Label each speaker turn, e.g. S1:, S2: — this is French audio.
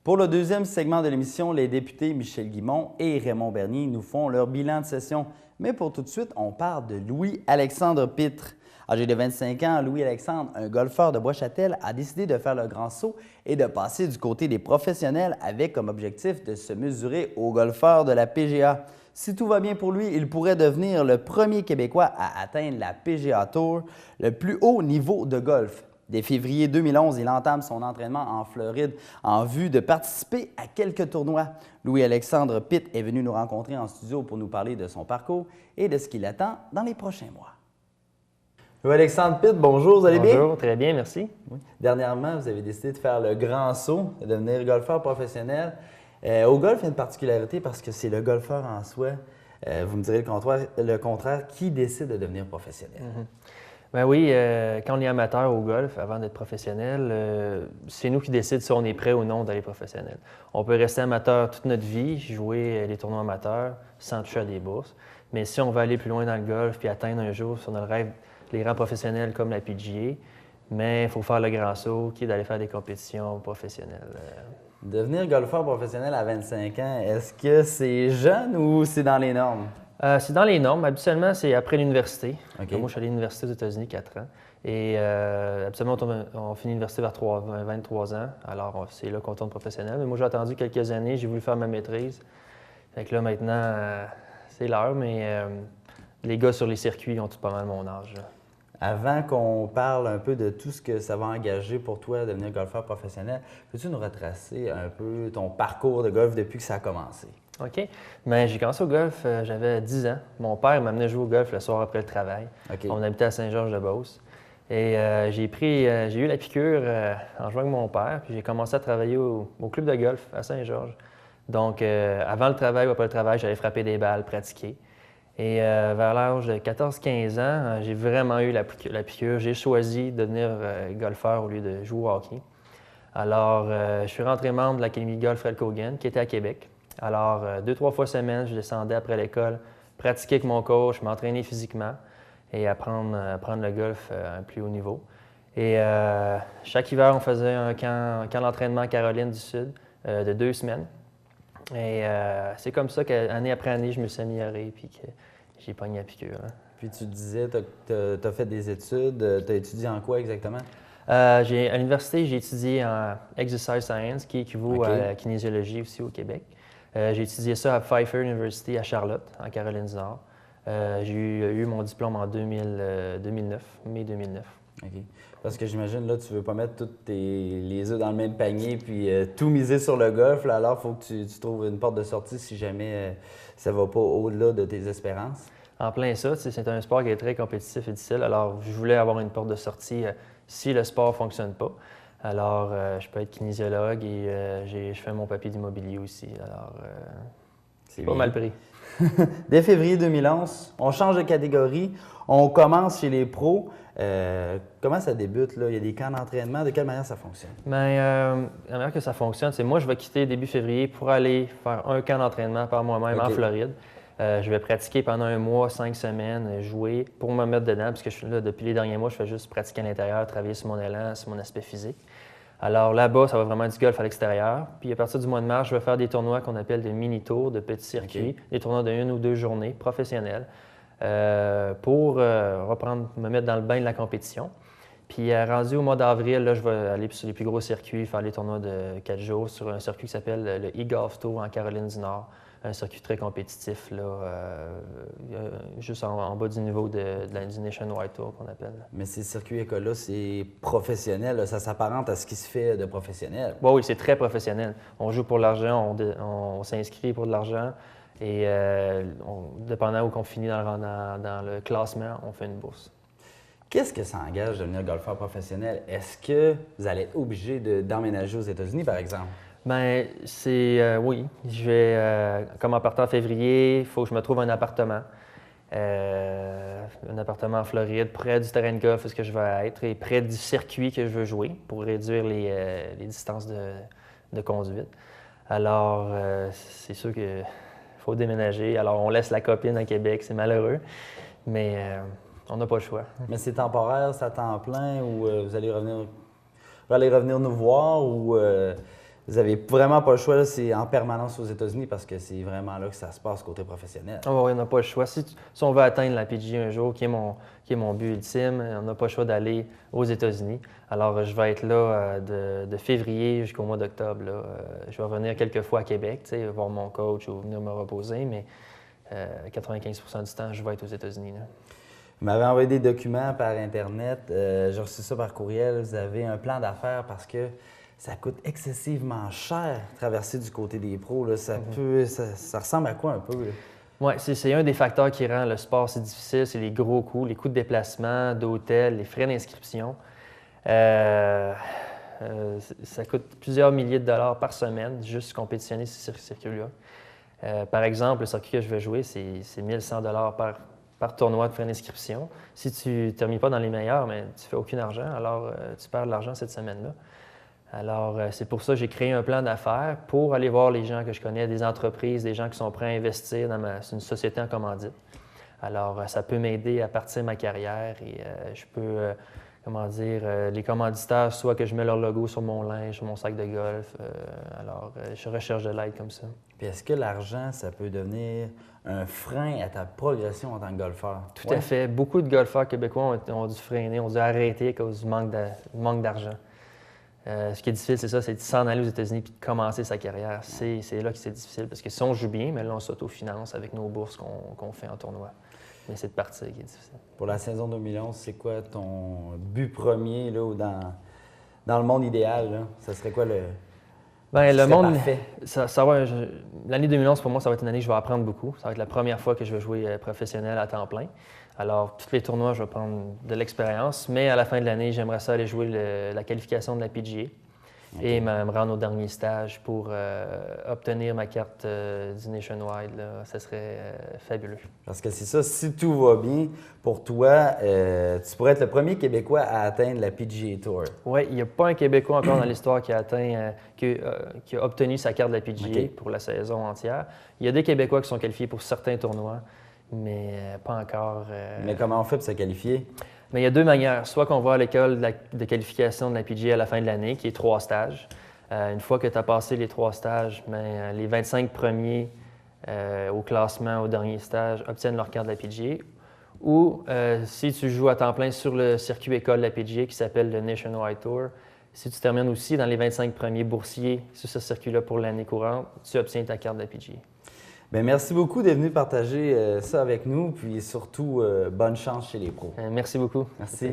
S1: Pour le deuxième segment de l'émission, les députés Michel Guimond et Raymond Bernier nous font leur bilan de session. Mais pour tout de suite, on parle de Louis-Alexandre Pitre. Âgé de 25 ans, Louis-Alexandre, un golfeur de Bois-Châtel, a décidé de faire le grand saut et de passer du côté des professionnels avec comme objectif de se mesurer aux golfeurs de la PGA. Si tout va bien pour lui, il pourrait devenir le premier Québécois à atteindre la PGA Tour, le plus haut niveau de golf. Dès février 2011, il entame son entraînement en Floride en vue de participer à quelques tournois. Louis-Alexandre Pitre est venu nous rencontrer en studio pour nous parler de son parcours et de ce qui l'attend dans les prochains mois. Louis-Alexandre Pitre, bonjour, vous allez bien?
S2: Bonjour, très bien, merci.
S1: Oui. Dernièrement, vous avez décidé de faire le grand saut, de devenir golfeur professionnel. Au golf, il y a une particularité parce que c'est le golfeur en soi, vous me direz le contraire, qui décide de devenir professionnel.
S2: Ben oui, quand on est amateur au golf, avant d'être professionnel, c'est nous qui décidons si on est prêt ou non d'aller professionnel. On peut rester amateur toute notre vie, jouer les tournois amateurs sans toucher à des bourses. Mais si on veut aller plus loin dans le golf puis atteindre un jour, si on a le rêve, les rangs professionnels comme la PGA, mais il faut faire le grand saut qui est d'aller faire des compétitions professionnelles.
S1: Devenir golfeur professionnel à 25 ans, est-ce que c'est jeune ou c'est dans les normes?
S2: C'est dans les normes. Habituellement, c'est après l'université.
S1: Okay.
S2: Moi, je suis allé à l'université aux États-Unis 4 ans. Et habituellement, on finit l'université vers 23 ans. Alors, c'est là qu'on tourne professionnel. Mais moi, j'ai attendu quelques années. J'ai voulu faire ma maîtrise. Fait que là, maintenant, c'est l'heure. Mais les gars sur les circuits ont tout pas mal mon âge. Là.
S1: Avant qu'on parle un peu de tout ce que ça va engager pour toi, devenir golfeur professionnel, peux-tu nous retracer un peu ton parcours de golf depuis que ça a commencé?
S2: OK. Bien, j'ai commencé au golf, j'avais 10 ans. Mon père m'amenait jouer au golf le soir après le travail.
S1: Okay.
S2: On habitait à Saint-Georges-de-Beauce. Et j'ai eu la piqûre en jouant avec mon père, puis j'ai commencé à travailler au club de golf à Saint-Georges. Donc, avant le travail ou après le travail, j'allais frapper des balles, pratiquer. Et vers l'âge de 14-15 ans, j'ai vraiment eu la piqûre. J'ai choisi de devenir golfeur au lieu de jouer au hockey. Alors, je suis rentré membre de l'Académie de golf Fred Cogan, qui était à Québec. Alors, 2-3 fois semaine, je descendais après l'école, pratiquer avec mon coach, m'entraîner physiquement et apprendre le golf à un plus haut niveau. Et chaque hiver, on faisait un camp d'entraînement à Caroline du Sud de 2 semaines. Et c'est comme ça qu'année après année, je me suis amélioré et que j'ai pogné la piqûre. Hein.
S1: Puis tu disais, tu as fait des études, tu as étudié en quoi exactement?
S2: À l'université, j'ai étudié en Exercise Science, qui équivaut à la kinésiologie aussi au Québec. J'ai étudié ça à Pfeiffer University à Charlotte, en Caroline du Nord. J'ai eu mon diplôme en 2009, mai 2009.
S1: OK. Parce que j'imagine, là, tu ne veux pas mettre tous les œufs dans le même panier puis tout miser sur le golf. Là, alors, il faut que tu trouves une porte de sortie si jamais ça ne va pas au-delà de tes espérances.
S2: En plein ça, c'est un sport qui est très compétitif et difficile. Alors, je voulais avoir une porte de sortie si le sport ne fonctionne pas. Alors, je peux être kinésiologue et je fais mon papier d'immobilier aussi. Alors, c'est pas mal pris.
S1: Dès février 2011, on change de catégorie, on commence chez les pros. Comment ça débute? Là? Il y a des camps d'entraînement. De quelle manière ça fonctionne?
S2: Bien, la manière que ça fonctionne, c'est moi, je vais quitter début février pour aller faire un camp d'entraînement par moi-même en Floride. Je vais pratiquer pendant 1 mois, 5 semaines, jouer pour me mettre dedans, parce que je suis là depuis les derniers mois, je fais juste pratiquer à l'intérieur, travailler sur mon élan, sur mon aspect physique. Alors là-bas, ça va vraiment être du golf à l'extérieur. Puis à partir du mois de mars, je vais faire des tournois qu'on appelle des mini-tours, de petits circuits, des tournois de 1 ou 2 journées professionnels pour me mettre dans le bain de la compétition. Puis rendu au mois d'avril, là, je vais aller sur les plus gros circuits, faire les tournois de 4 jours sur un circuit qui s'appelle le e-Golf Tour en Caroline du Nord. Un circuit très compétitif, là, juste en bas du niveau du Nationwide Tour qu'on appelle.
S1: Mais ces circuits écoles-là, c'est professionnel, là, ça s'apparente à ce qui se fait de professionnel.
S2: Oui, c'est très professionnel. On joue pour l'argent, on s'inscrit pour de l'argent et dépendant où on finit dans le classement, on fait une bourse.
S1: Qu'est-ce que ça engage de devenir golfeur professionnel? Est-ce que vous allez être obligé d'emménager aux États-Unis, par exemple?
S2: Bien, oui. Je vais, comme en partant en février, il faut que je me trouve un appartement. Un appartement en Floride, près du terrain de golf où ce que je vais être et près du circuit que je veux jouer pour réduire les distances de conduite. Alors, c'est sûr qu'il faut déménager. Alors, on laisse la copine à Québec, c'est malheureux, mais on n'a pas le choix.
S1: Mais c'est temporaire, c'est à temps plein ou vous allez revenir nous voir ou vous n'avez vraiment pas le choix, c'est en permanence aux États-Unis parce que c'est vraiment là que ça se passe côté professionnel.
S2: Ah oui, on n'a pas le choix. Si on veut atteindre la PGA un jour, qui est mon but ultime, on n'a pas le choix d'aller aux États-Unis. Alors, je vais être là de février jusqu'au mois d'octobre. Je vais revenir quelques fois à Québec, voir mon coach ou venir me reposer, mais 95% du temps, je vais être aux États-Unis.
S1: Vous m'avez envoyé des documents par Internet, j'ai reçu ça par courriel. Vous avez un plan d'affaires parce que ça coûte excessivement cher traverser du côté des pros. Là. Ça ressemble à quoi un peu?
S2: Oui, c'est un des facteurs qui rend le sport si difficile, c'est les gros coûts, les coûts de déplacement, d'hôtel, les frais d'inscription. Ça coûte plusieurs milliers de dollars par semaine juste compétitionner sur ce circuit-là. Par exemple, le circuit que je vais jouer, c'est 1100 dollars par tournoi de frais d'inscription. Si tu ne termines pas dans les meilleurs, mais tu ne fais aucun argent, alors tu perds de l'argent cette semaine-là. Alors, c'est pour ça que j'ai créé un plan d'affaires pour aller voir les gens que je connais, des entreprises, des gens qui sont prêts à investir dans une société en commandite. Alors, ça peut m'aider à partir de ma carrière et je peux, les commanditaires, soit que je mets leur logo sur mon linge, sur mon sac de golf. Je recherche de l'aide comme ça.
S1: Puis est-ce que l'argent, ça peut devenir un frein à ta progression en tant que golfeur?
S2: Tout à fait. Beaucoup de golfeurs québécois ont dû freiner, ont dû arrêter à cause du manque d'argent. Ce qui est difficile, c'est ça, c'est de s'en aller aux États-Unis puis de commencer sa carrière. C'est là que c'est difficile parce que si on joue bien, mais là, on s'autofinance avec nos bourses qu'on fait en tournoi. Mais c'est de partir qui est difficile.
S1: Pour la saison 2011, c'est quoi ton but premier là, ou dans le monde idéal? Là? Ça serait quoi le.
S2: Bien, le monde.
S1: Parfait.
S2: L'année 2011, pour moi, ça va être une année que je vais apprendre beaucoup. Ça va être la première fois que je vais jouer professionnel à temps plein. Alors, tous les tournois, je vais prendre de l'expérience, mais à la fin de l'année, j'aimerais ça aller jouer la qualification de la PGA et me rendre au dernier stage pour obtenir ma carte du Nationwide. Là. Ça serait fabuleux.
S1: Parce que c'est ça, si tout va bien pour toi, tu pourrais être le premier Québécois à atteindre la PGA Tour.
S2: Oui, il n'y a pas un Québécois encore dans l'histoire qui a obtenu sa carte de la PGA pour la saison entière. Il y a des Québécois qui sont qualifiés pour certains tournois, mais pas encore.
S1: Mais comment on fait pour se qualifier?
S2: Mais il y a deux manières. Soit qu'on va à l'école de qualification de la PGA à la fin de l'année, qui est 3 stages. Une fois que tu as passé les 3 stages, les 25 premiers au classement au dernier stage obtiennent leur carte de la PGA. Ou si tu joues à temps plein sur le circuit école de la PGA qui s'appelle le Nationwide Tour, si tu termines aussi dans les 25 premiers boursiers sur ce circuit-là pour l'année courante, tu obtiens ta carte de la PGA.
S1: Bien, merci beaucoup d'être venu partager ça avec nous, puis surtout, bonne chance chez les pros.
S2: Merci beaucoup.
S1: Merci.